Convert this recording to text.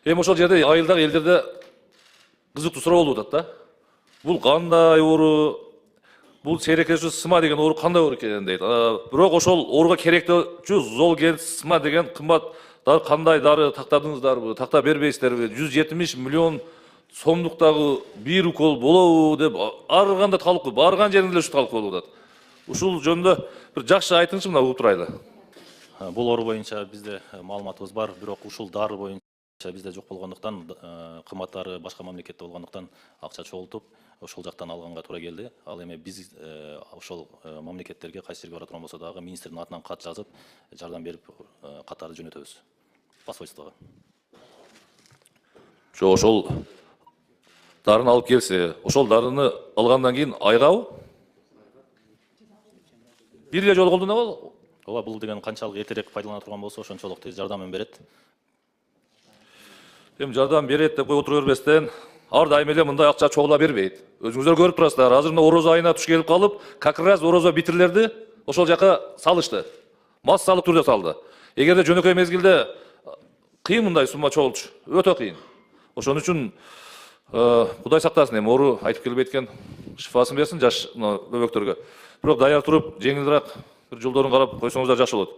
Эми ошол жерде айылдагы элдерде кызыктуу суроо болуп атат да. Бул кандай оору, бул сейрекешүү сыма деген оору кандай оору экенин дейт. Бирок ошол ооруга керектүүчү золген сыма деген кымбат дары кандай дары тактадыңыздарбы, такта бербейсиздерби? 170 миллион сомдуктагы бир укол болобу деп ар кандай талкуу, барган жеринде ушу талкуу болуп атат. Ушул жөнүндө бир жакшы айтыңызчы, мына угуп турайлы. Бул оору боюнча бизде маалыматыбыз бар, бирок ушул дары боюнча бизде жок болгондуктан, кымбаттары башка мамлекетте болгондуктан акча чогултуп, ошол жактан алганга туура келди. Ал эми биз ошол мамлекеттерге кайсы жерге бара турган болсо дагы министрдин атынан кат жазып, жардам берип катарды жөнөтөбүз посольствого. Ошол дарыны алып келсе, ошол дарыны алгандан кийин айгабы? Бир эле жолу колдонобу? Ооба, бул деген канчалык эртерээк пайдалана турган болсо, ошончолук тез жардамын берет. Эми жардам берет деп кой отура бербестен, ар дайым эле мындай акча чогула бербейт. Өзүңүздөр көрүп турасыздар. Азыр мына орозо айына туш келип калып, как раз орозо битирлерди ошол жака салышты. Массалык түрдө салды. Эгерде жөнөкөй мезгилде кыйын мындай сумма чогултуш, өтө кыйын. Ошон үчүн Кудай сактасын, эми оору айтып келбейт экен, шифасын берсин жаш бөбөктөргө. Бирок даяр туруп, жеңилирээк бир жолдорун карап койсоңуздар жакшы болот.